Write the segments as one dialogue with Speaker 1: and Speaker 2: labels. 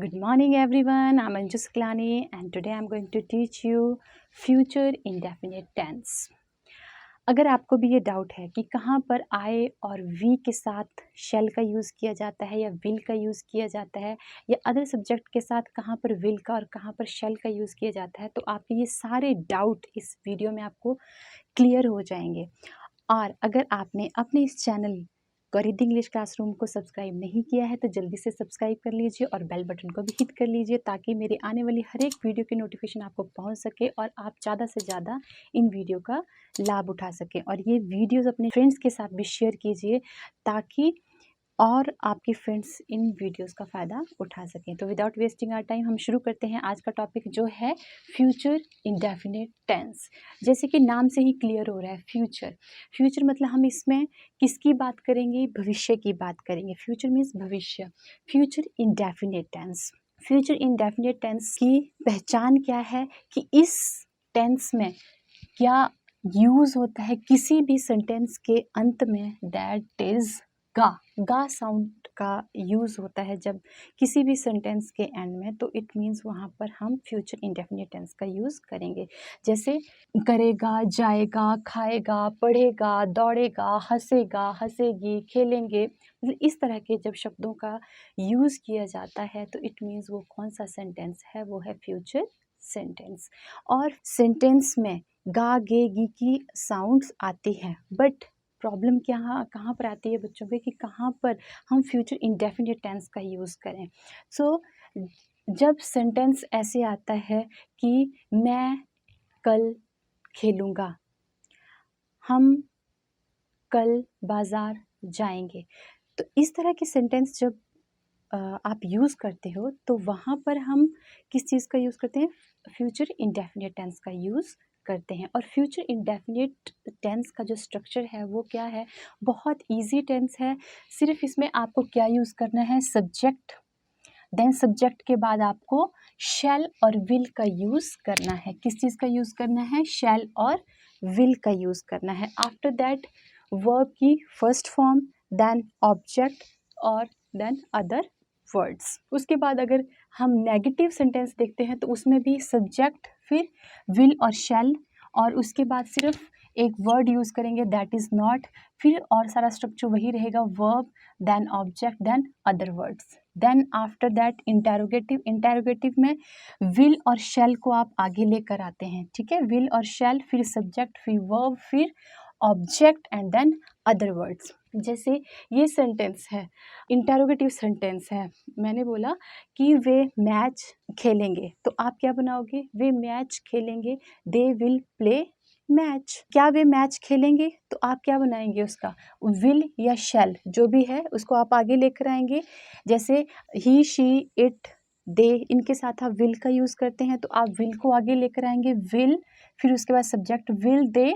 Speaker 1: Good morning everyone, I'm Anju Suklani and today I'm going to teach you future indefinite tense. अगर आपको भी ये doubt है कि कहाँ पर आई और वी के साथ शैल का यूज़ किया जाता है या विल का यूज़ किया जाता है या अदर सब्जेक्ट के साथ कहाँ पर विल का और कहाँ पर शैल का यूज़ किया जाता है, तो आपके ये सारे डाउट इस वीडियो में आपको क्लियर हो जाएंगे। और अगर आपने अपने इस चैनल गौरीद इंग्लिश क्लासरूम को सब्सक्राइब नहीं किया है तो जल्दी से सब्सक्राइब कर लीजिए और बेल बटन को भी हिट कर लीजिए ताकि मेरे आने वाली हर एक वीडियो की नोटिफिकेशन आपको पहुंच सके और आप ज़्यादा से ज़्यादा इन वीडियो का लाभ उठा सकें। और ये वीडियोस अपने फ्रेंड्स के साथ भी शेयर कीजिए ताकि और आपके फ्रेंड्स इन वीडियोस का फ़ायदा उठा सकें। तो विदाउट वेस्टिंग आवर टाइम हम शुरू करते हैं। आज का टॉपिक जो है फ्यूचर इंडेफिनिट टेंस। जैसे कि नाम से ही क्लियर हो रहा है फ्यूचर। फ्यूचर मतलब हम इसमें किसकी बात करेंगे? भविष्य की बात करेंगे। फ्यूचर मीन्स भविष्य। Future indefinite tense. Future indefinite tense की पहचान क्या है कि इस टेंस में क्या यूज़ होता है किसी भी सेंटेंस के अंत में, दैट इज़ गा साउंड का यूज़ होता है जब किसी भी सेंटेंस के एंड में, तो इट मीन्स वहाँ पर हम फ्यूचर इंडेफिनिट टेंस का यूज़ करेंगे। जैसे करेगा, जाएगा, खाएगा, पढ़ेगा, दौड़ेगा, हंसेगा, हंसेगी, खेलेंगे, मतलब इस तरह के जब शब्दों का यूज़ किया जाता है तो इट मीन्स वो कौन सा सेंटेंस है? वो है फ्यूचर सेंटेंस। और सेंटेंस में गा, गे, गी की साउंड्स आती हैं, बट प्रॉब्लम कहाँ पर आती है बच्चों पे कि कहाँ पर हम फ्यूचर इंडेफिनिट टेंस का यूज़ करें। सो जब सेंटेंस ऐसे आता है कि मैं कल खेलूँगा, हम कल बाज़ार जाएंगे, तो इस तरह के सेंटेंस जब आप यूज़ करते हो तो वहाँ पर हम किस चीज़ का यूज़ करते हैं? फ्यूचर इंडेफिनिट टेंस का यूज़ करते हैं। और फ्यूचर इंडेफिनिट टेंस का जो स्ट्रक्चर है वो क्या है? बहुत इजी टेंस है। सिर्फ इसमें आपको क्या यूज़ करना है? सब्जेक्ट, देन सब्जेक्ट के बाद आपको शैल और विल का यूज़ करना है। किस चीज़ का यूज़ करना है? शैल और विल का यूज़ करना है। आफ्टर दैट वर्ब की फर्स्ट फॉर्म, देन ऑब्जेक्ट और देन अदर वर्ड्स। उसके बाद अगर हम नेगेटिव सेंटेंस देखते हैं तो उसमें भी सब्जेक्ट, फिर विल और शैल, और उसके बाद सिर्फ एक वर्ड यूज़ करेंगे दैट इज़ नॉट, फिर और सारा स्ट्रक्चर वही रहेगा, verb, then object, then other words. Then after that interrogative. Interrogative में विल और शैल को आप आगे लेकर आते हैं, ठीक है? विल और शैल, फिर सब्जेक्ट, फिर वर्ब, फिर object and then other words. जैसे ये सेंटेंस है, इंटेरोगेटिव सेंटेंस है। मैंने बोला कि वे मैच खेलेंगे, तो आप क्या बनाओगे? वे मैच खेलेंगे, दे विल प्ले मैच। क्या वे मैच खेलेंगे? तो आप क्या बनाएंगे उसका? विल या शैल जो भी है उसको आप आगे लेकर आएंगे। जैसे ही, शी, इट, दे, इनके साथ आप विल का यूज़ करते हैं तो आप विल को आगे लेकर आएंगे, विल, फिर उसके बाद subject, will they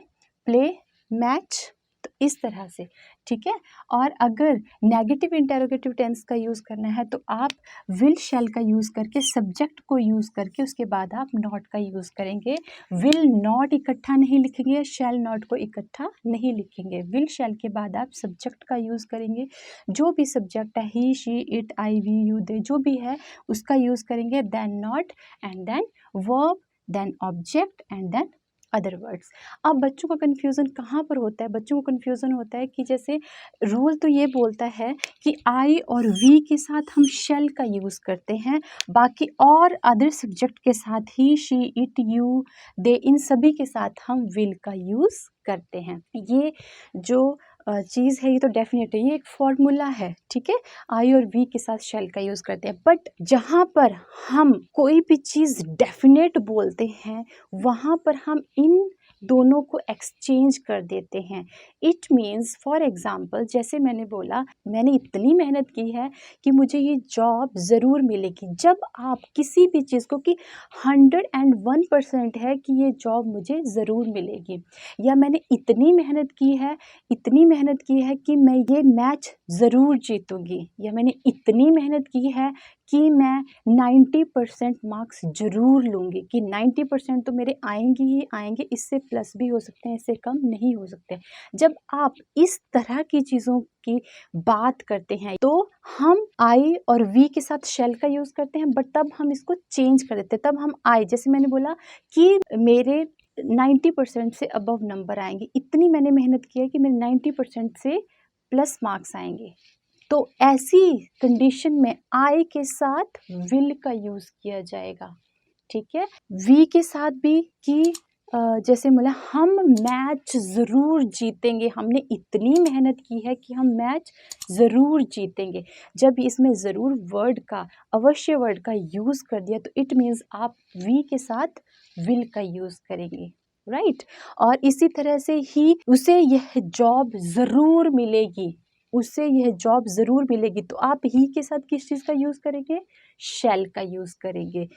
Speaker 1: play match, तो इस तरह से, ठीक है? और अगर नेगेटिव इंटेरोगेटिव टेंस का यूज़ करना है तो आप विल शैल का यूज़ करके, सब्जेक्ट को यूज़ करके, उसके बाद आप नॉट का यूज़ करेंगे। विल नॉट इकट्ठा नहीं लिखेंगे, शैल नॉट को इकट्ठा नहीं लिखेंगे। विल शैल के बाद आप सब्जेक्ट का यूज़ करेंगे, जो भी सब्जेक्ट है, he, she, it, I, we, you, they, जो भी है उसका यूज़ करेंगे, then not and then verb, then object and then other words. अब बच्चों का कन्फ्यूज़न कहाँ पर होता है? बच्चों को कन्फ्यूज़न होता है कि जैसे रूल तो ये बोलता है कि आई और वी के साथ हम शैल का यूज़ करते हैं, बाकी और अदर सब्जेक्ट के साथ ही, शी, इट, यू, दे, इन सभी के साथ हम विल का यूज़ करते हैं। ये जो चीज़ है ये तो डेफिनेट है, ये एक फॉर्मूला है, ठीक है? आई और वी के साथ शैल का यूज़ करते हैं, बट जहाँ पर हम कोई भी चीज़ डेफिनेट बोलते हैं वहाँ पर हम इन दोनों को एक्सचेंज कर देते हैं। इट मीन्स फॉर एग्ज़ाम्पल, जैसे मैंने बोला मैंने इतनी मेहनत की है कि मुझे ये जॉब ज़रूर मिलेगी। जब आप किसी भी चीज़ को कि 101% है कि ये जॉब मुझे ज़रूर मिलेगी, या मैंने इतनी मेहनत की है कि मैं ये मैच ज़रूर जीतूँगी, या मैंने इतनी मेहनत की है कि मैं 90% मार्क्स ज़रूर लूँगी, कि 90% तो मेरे आएंगे ही आएंगे, इससे प्लस भी हो सकते हैं, इससे कम नहीं हो सकते। जब आप इस तरह की चीज़ों की बात करते हैं तो हम आई और वी के साथ शेल का यूज़ करते हैं, बट तब हम इसको चेंज कर देते हैं। तब हम आई, जैसे मैंने बोला कि मेरे 90% से अबव नंबर आएंगे, इतनी मैंने मेहनत की है कि मेरे 90% से प्लस मार्क्स आएंगे, तो ऐसी कंडीशन में आई के साथ विल का यूज़ किया जाएगा। ठीक है, वी के साथ भी कि जैसे बोला हम मैच ज़रूर जीतेंगे, हमने इतनी मेहनत की है कि हम मैच ज़रूर जीतेंगे। जब इसमें ज़रूर वर्ड का, अवश्य वर्ड का यूज़ कर दिया तो इट मीन्स आप वी के साथ विल का यूज़ करेंगे, राइट। और इसी तरह से ही उसे यह जॉब ज़रूर मिलेगी, उसे यह जॉब ज़रूर मिलेगी, तो आप ही के साथ किस चीज़ का यूज़ करेंगे? शैल का यूज़ करेंगे।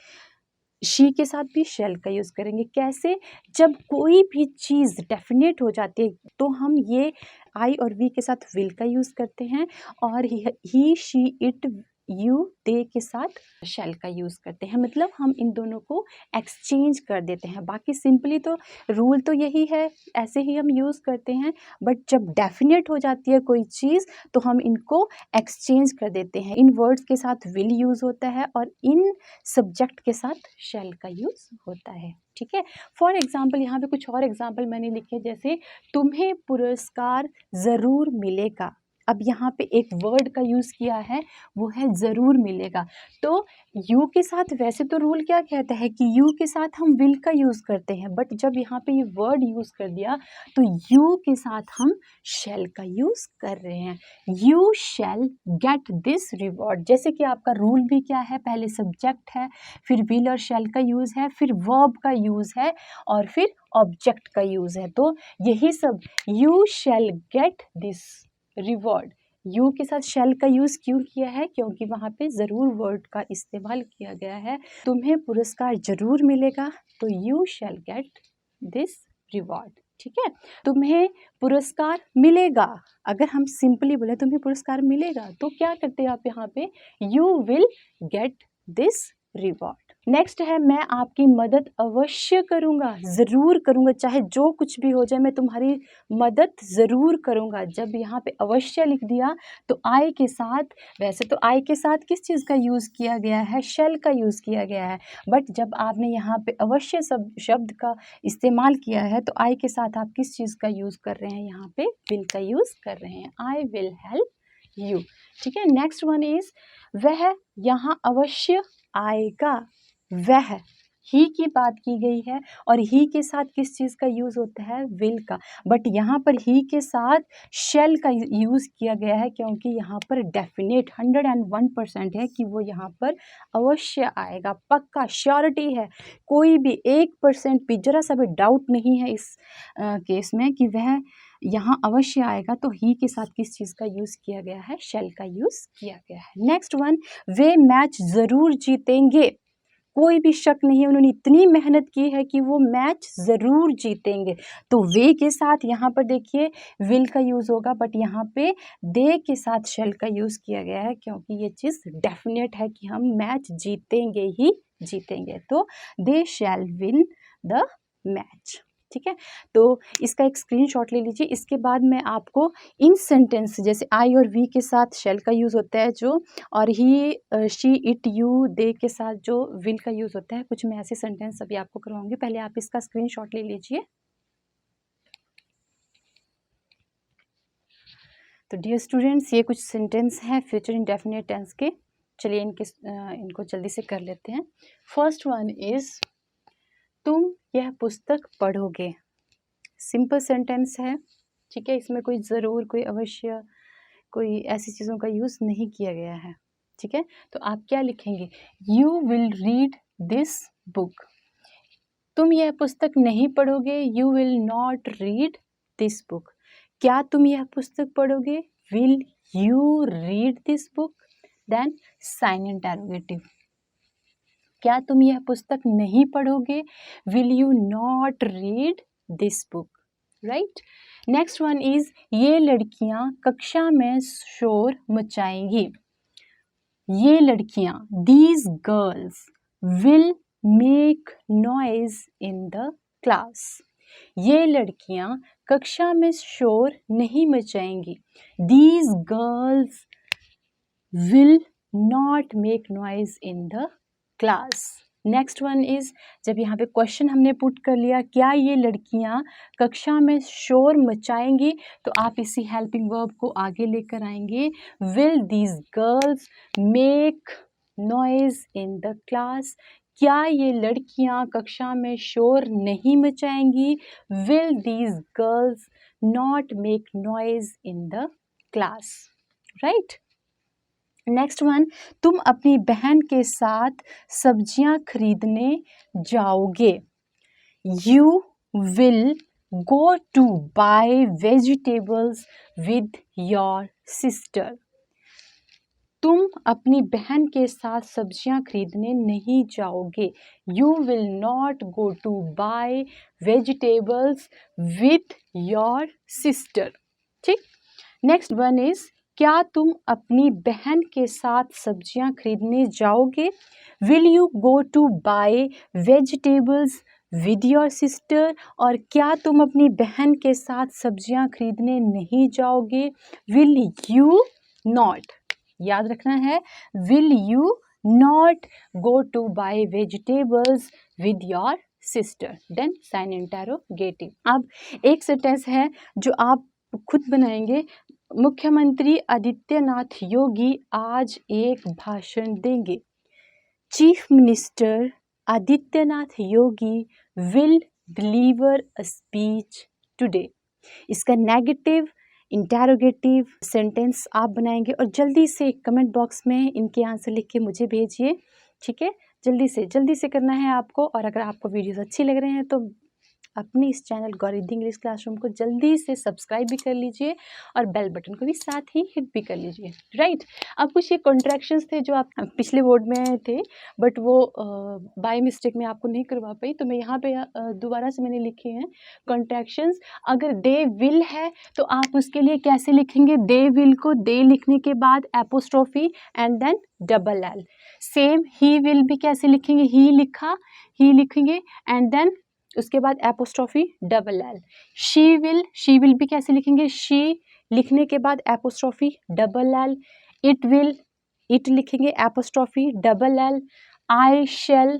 Speaker 1: शी के साथ भी शैल का यूज़ करेंगे। कैसे? जब कोई भी चीज़ डेफिनेट हो जाती है तो हम ये आई और वी के साथ विल का यूज़ करते हैं, और ही शी इट यू दे के साथ शैल का यूज़ करते हैं। मतलब हम इन दोनों को एक्सचेंज कर देते हैं। बाकी सिंपली तो रूल तो यही है, ऐसे ही हम यूज़ करते हैं, बट जब डेफिनेट हो जाती है कोई चीज़ तो हम इनको एक्सचेंज कर देते हैं। इन वर्ड्स के साथ विल यूज़ होता है और इन सब्जेक्ट के साथ शैल का यूज़ होता है। ठीक है, फॉर एग्जाम्पल यहाँ पे कुछ और एग्जाम्पल मैंने लिखे, जैसे तुम्हें पुरस्कार ज़रूर मिलेगा। अब यहाँ पे एक वर्ड का यूज़ किया है, वो है ज़रूर मिलेगा। तो यू के साथ वैसे तो रूल क्या कहता है कि यू के साथ हम विल का यूज़ करते हैं, बट जब यहाँ पे ये वर्ड यूज़ कर दिया तो यू के साथ हम शैल का यूज़ कर रहे हैं। You shall get this reward. जैसे कि आपका रूल भी क्या है, पहले सब्जेक्ट है, फिर विल और शैल का यूज़ है, फिर वर्ब का यूज़ है, और फिर ऑब्जेक्ट का यूज़ है। तो यही सब, you shall get this reward. You के साथ शैल का यूज़ क्यों किया है? क्योंकि वहाँ पे ज़रूर वर्ड का इस्तेमाल किया गया है। तुम्हें पुरस्कार ज़रूर मिलेगा, तो you shall get this reward. ठीक है, तुम्हें पुरस्कार मिलेगा। अगर हम सिंपली बोले तुम्हें पुरस्कार मिलेगा, तो क्या करते हैं आप यहाँ पे? You will get this reward. Next है, मैं आपकी मदद अवश्य करूँगा, ज़रूर करूँगा, चाहे जो कुछ भी हो जाए मैं तुम्हारी मदद ज़रूर करूँगा। जब यहाँ पे अवश्य लिख दिया तो आई के साथ, वैसे तो आई के साथ किस चीज़ का यूज़ किया गया है? शैल का यूज़ किया गया है, बट जब आपने यहाँ पे अवश्य शब्द का इस्तेमाल किया है तो आई के साथ आप किस चीज़ का यूज़ कर रहे हैं? यहाँ पे विल का यूज़ कर रहे हैं। I will help you. ठीक है, नेक्स्ट वन इज़, वह यहाँ अवश्य आएगा। वह, ही की बात की गई है और ही के साथ किस चीज़ का यूज़ होता है? विल का। बट यहाँ पर ही के साथ शैल का यूज़ किया गया है, क्योंकि यहाँ पर डेफिनेट 101% है कि वो यहाँ पर अवश्य आएगा, पक्का श्योरिटी है। कोई भी 1% भी, जरा सा भी डाउट नहीं है इस केस में कि वह यहाँ अवश्य आएगा। तो ही के साथ किस चीज़ का यूज़ किया गया है? शैल का यूज़ किया गया है। नेक्स्ट वन, वे मैच ज़रूर जीतेंगे। कोई भी शक नहीं है, उन्होंने इतनी मेहनत की है कि वो मैच ज़रूर जीतेंगे। तो वे के साथ यहाँ पर देखिए विल का यूज़ होगा, बट यहाँ पे दे के साथ शैल का यूज़ किया गया है, क्योंकि ये चीज़ डेफिनेट है कि हम मैच जीतेंगे ही जीतेंगे। तो दे शैल विन द मैच। ठीक है, तो इसका एक स्क्रीनशॉट ले लीजिए। इसके बाद मैं आपको इन सेंटेंस, जैसे आई और वी के साथ शैल का यूज़ होता है जो, और ही शी इट यू दे के साथ जो विल का यूज़ होता है, कुछ मैं ऐसे सेंटेंस अभी आपको करवाऊंगी। पहले आप इसका स्क्रीनशॉट ले लीजिए। तो डियर स्टूडेंट्स, ये कुछ सेंटेंस हैं फ्यूचर इंडेफिनिट टेंस के। चलिए इनको जल्दी से कर लेते हैं। फर्स्ट वन इज़, तुम यह पुस्तक पढ़ोगे। सिंपल सेंटेंस है, ठीक है, इसमें कोई ज़रूर, कोई अवश्य, कोई ऐसी चीज़ों का यूज़ नहीं किया गया है। ठीक है, तो आप क्या लिखेंगे? You will read this book. तुम यह पुस्तक नहीं पढ़ोगे, you will not read this book. क्या तुम यह पुस्तक पढ़ोगे? Will you read this book? Then sign interrogative. क्या तुम यह पुस्तक नहीं पढ़ोगे? Will you not read this book? Right. Next one is, ये लड़कियां कक्षा में शोर मचाएंगी। ये लड़कियां, these girls will make noise in the class. ये लड़कियां कक्षा में शोर नहीं मचाएंगी. These girls will not make noise in the class. Next one is, जब यहाँ पे क्वेश्चन हमने पुट कर लिया, क्या ये लड़कियाँ कक्षा में शोर मचाएंगी, तो आप इसी हेल्पिंग वर्ब को आगे लेकर आएंगे. Will these girls make noise in the class. क्या ये लड़कियाँ कक्षा में शोर नहीं मचाएंगी. Will these girls not make noise in the class. Right. Next one, तुम अपनी बहन के साथ सब्जियां खरीदने जाओगे. You will go to buy vegetables with your sister. तुम अपनी बहन के साथ सब्जियां खरीदने नहीं जाओगे. You will not go to buy vegetables with your sister. ठीक. नेक्स्ट वन इज, क्या तुम अपनी बहन के साथ सब्जियां खरीदने जाओगे. Will you go to buy vegetables with your sister. और क्या तुम अपनी बहन के साथ सब्जियां खरीदने नहीं जाओगे. विल यू नॉट, याद रखना है, will you not go to buy vegetables with your sister. Then sign interrogative. अब एक सेंटेंस है जो आप खुद बनाएंगे. मुख्यमंत्री आदित्यनाथ योगी आज एक भाषण देंगे. Chief minister Adityanath Yogi will deliver a speech today. इसका नेगेटिव इंटरोगेटिव सेंटेंस आप बनाएंगे और जल्दी से कमेंट बॉक्स में इनके आंसर लिख के मुझे भेजिए. ठीक है, जल्दी से करना है आपको. और अगर आपको वीडियोस अच्छी लग रहे हैं तो अपने इस चैनल गौरिद्धि इंग्लिश क्लासरूम को जल्दी से सब्सक्राइब भी कर लीजिए और बेल बटन को भी साथ ही हिट भी कर लीजिए. राइट. अब कुछ ये कॉन्ट्रैक्शंस थे जो आप पिछले बोर्ड में थे, बट वो बाय मिस्टेक में आपको नहीं करवा पाई, तो मैं यहाँ पे दोबारा से मैंने लिखे हैं कॉन्ट्रैक्शंस. अगर दे विल है तो आप उसके लिए कैसे लिखेंगे. दे विल को दे लिखने के बाद apostrophe and then double L. Same ही विल भी कैसे लिखेंगे, ही लिखा, ही लिखेंगे एंड देन उसके बाद apostrophe double L. She will भी कैसे लिखेंगे, शी लिखने के बाद apostrophe double L. It will, it लिखेंगे apostrophe double L. I shall,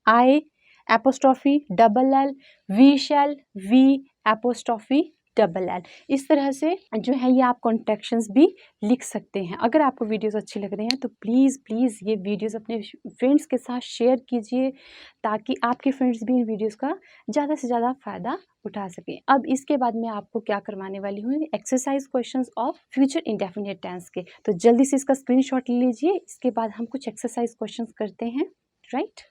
Speaker 1: I apostrophe double L. We shall, we apostrophe double L. इस तरह से जो है ये आप कॉन्ट्रैक्शंस भी लिख सकते हैं. अगर आपको वीडियोस अच्छे लग रहे हैं तो प्लीज़ ये वीडियोस अपने फ्रेंड्स के साथ शेयर कीजिए ताकि आपके फ्रेंड्स भी इन वीडियोस का ज़्यादा से ज़्यादा फ़ायदा उठा सकें. अब इसके बाद मैं आपको क्या करवाने वाली हूँ, exercise questions of future indefinite tense के. तो जल्दी से इसका स्क्रीनशॉट ले लीजिए. इसके बाद हम कुछ एक्सरसाइज क्वेश्चंस करते हैं. राइट.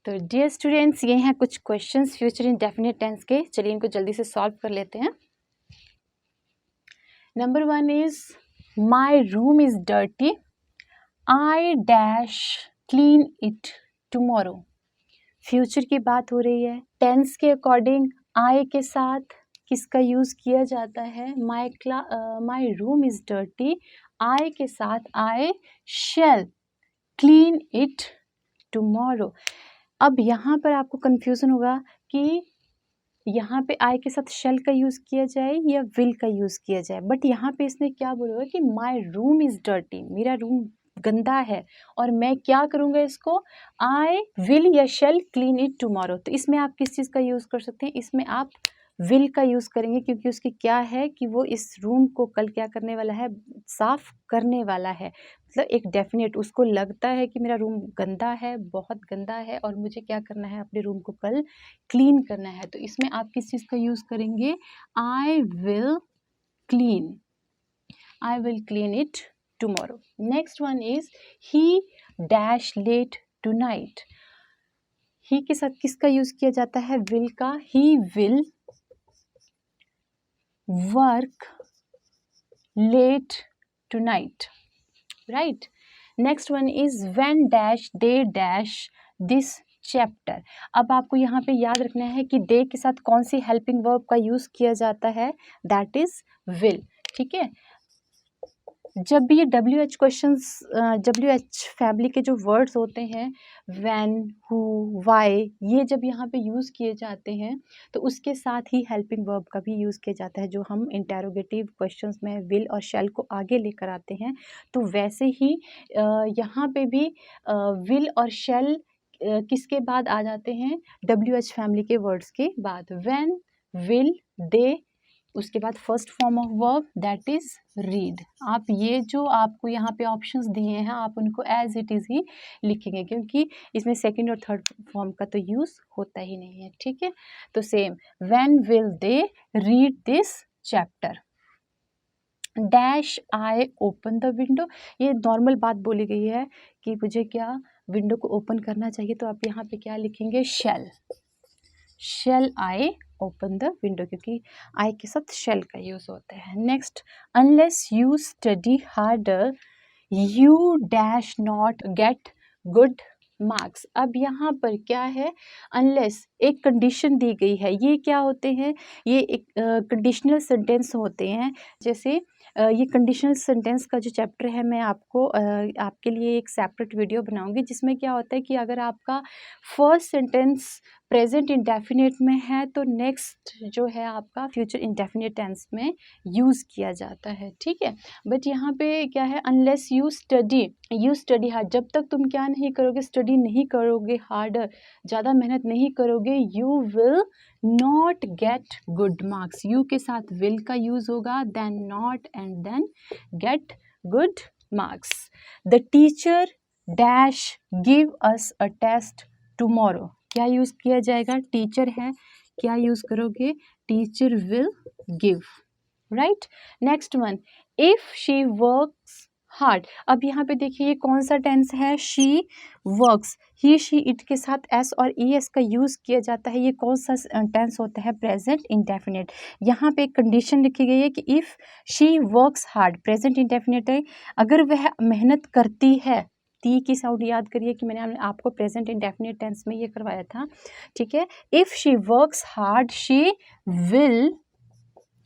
Speaker 1: तो डियर स्टूडेंट्स, ये हैं कुछ क्वेश्चंस फ्यूचर इंडेफिनिट टेंस के. चलिए इनको जल्दी से सॉल्व कर लेते हैं. Number one is, my room is dirty, I dash clean it tomorrow. Future की बात हो रही है. टेंस के अकॉर्डिंग आई के साथ किसका यूज़ किया जाता है. My room is dirty. I के साथ I shall clean it tomorrow. अब यहाँ पर आपको कन्फ्यूज़न होगा कि यहाँ पे आई के साथ शेल का यूज़ किया जाए या विल का यूज़ किया जाए. बट यहाँ पे इसने क्या बोला हुआ कि माई रूम इज़ डर्टी, मेरा रूम गंदा है और मैं क्या करूँगा इसको, आई विल या शेल क्लीन इट टुमारो. तो इसमें आप किस चीज़ का यूज़ कर सकते हैं, इसमें आप विल का यूज़ करेंगे क्योंकि उसकी क्या है कि वो इस रूम को कल क्या करने वाला है, साफ़ करने वाला है. मतलब एक डेफिनेट, उसको लगता है कि मेरा रूम गंदा है, बहुत गंदा है और मुझे क्या करना है, अपने रूम को कल क्लीन करना है. तो इसमें आप किस चीज़ का यूज़ करेंगे, I will clean, I will clean it tomorrow. Next one is, he dash late tonight. He के साथ किसका यूज़ किया जाता है, विल का. He will work late tonight. Right. Next one is, when dash they dash this chapter. अब आपको यहाँ पे याद रखना है कि they के साथ कौन सी हेल्पिंग वर्ब का यूज़ किया जाता है, that is will. ठीक है. जब भी ये WH क्वेश्चंस WH फैमिली के जो वर्ड्स होते हैं, व्हेन, हु, व्हाई, ये जब यहाँ पे यूज़ किए जाते हैं तो उसके साथ ही हेल्पिंग वर्ब का भी यूज़ किया जाता है, जो हम इंटेरोगेटिव क्वेश्चंस में विल और शैल को आगे लेकर आते हैं। तो वैसे ही यहाँ पे भी विल और शैल किसके बाद आ जाते हैं, WH फैमिली के वर्ड्स के बाद। व्हेन, विल, दे, उसके बाद first form of verb that is read. आप ये जो आपको यहाँ पे ऑप्शंस दिए हैं आप उनको एज इट इज़ ही लिखेंगे, क्योंकि इसमें सेकंड और थर्ड फॉर्म का तो यूज़ होता ही नहीं है, ठीक है। तो same, when will they read this chapter, dash I open the window, ये नॉर्मल बात बोली गई है कि मुझे क्या विंडो को ओपन करना चाहिए, तो आप यहाँ पे क्या लिखेंगे, shall I open the window, क्योंकि आई के साथ शेल का यूज होता है। Next, unless you study harder you dash not get good marks. अब यहाँ पर क्या है, अनलेस एक कंडीशन दी गई है, ये क्या होते हैं, ये एक कंडीशनल सेंटेंस होते हैं। जैसे ये कंडीशनल सेंटेंस का जो चैप्टर है मैं आपको आपके लिए एक सेपरेट वीडियो बनाऊंगी, जिसमें क्या होता है कि अगर आपका फर्स्ट सेंटेंस प्रेजेंट इंडेफिनिट में है तो नेक्स्ट जो है आपका फ्यूचर इंडेफिनिट टेंस में यूज़ किया जाता है, ठीक है। बट यहाँ पे क्या है, अनलेस यू स्टडी हार्ड, जब तक तुम क्या नहीं करोगे, स्टडी नहीं करोगे हार्डर, ज़्यादा मेहनत नहीं करोगे, you will not get good marks. You के साथ विल का यूज़ होगा, then not and then get good marks. The teacher dash give us a test tomorrow, क्या यूज़ किया जाएगा, टीचर है, क्या यूज़ करोगे, teacher will give, right. Next one, if she works hard. अब यहाँ पे देखिए ये कौन सा टेंस है, she works, he she it के साथ एस और ई एस का यूज़ किया जाता है। ये कौन सा टेंस होता है, प्रेजेंट इंडेफिनिट। यहाँ पे एक कंडीशन लिखी गई है कि if she works hard, present indefinite है, अगर वह मेहनत करती है, टी की साउंड याद करिए कि मैंने आपको प्रेजेंट इंडेफिनिट टेंस में ये करवाया था, ठीक है। If she works hard she will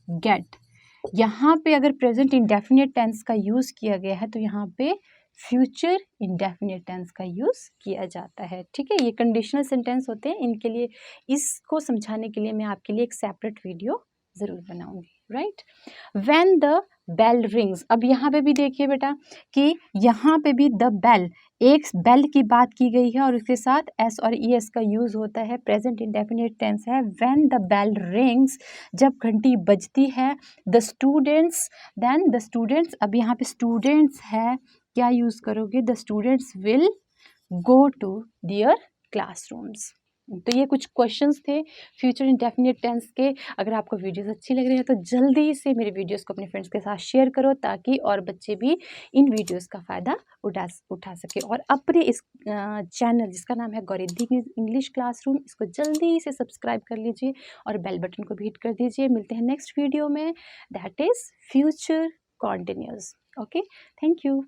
Speaker 1: get, यहाँ पे अगर प्रेजेंट इंडेफिनिट टेंस का यूज़ किया गया है तो यहाँ पे फ्यूचर इंडेफिनिट टेंस का यूज़ किया जाता है, ठीक है। ये कंडीशनल सेंटेंस होते हैं, इनके लिए, इसको समझाने के लिए मैं आपके लिए एक सेपरेट वीडियो ज़रूर बनाऊंगी, right. When the bell rings, अब यहाँ पे भी देखिए बेटा कि यहाँ पे भी द बेल, एक बेल की बात की गई है और उसके साथ एस और ई एस का यूज़ होता है, प्रेजेंट इंडेफिनिट टेंस है। व्हेन द बेल रिंग्स, जब घंटी बजती है, the students, then the students, अब यहाँ पे स्टूडेंट्स है, क्या यूज़ करोगे, the students will go to their classrooms. तो ये कुछ क्वेश्चंस थे फ्यूचर इंडेफिनिट टेंस के। अगर आपको वीडियोस अच्छी लग रही है तो जल्दी से मेरे वीडियोस को अपने फ्रेंड्स के साथ शेयर करो, ताकि और बच्चे भी इन वीडियोस का फ़ायदा उठा सके। और अपने इस चैनल जिसका नाम है गौरिद्धि इंग्लिश क्लासरूम, इसको जल्दी से सब्सक्राइब कर लीजिए और बेल बटन को भी हिट कर दीजिए। मिलते हैं नेक्स्ट वीडियो में, that is future continuous. Okay, thank you.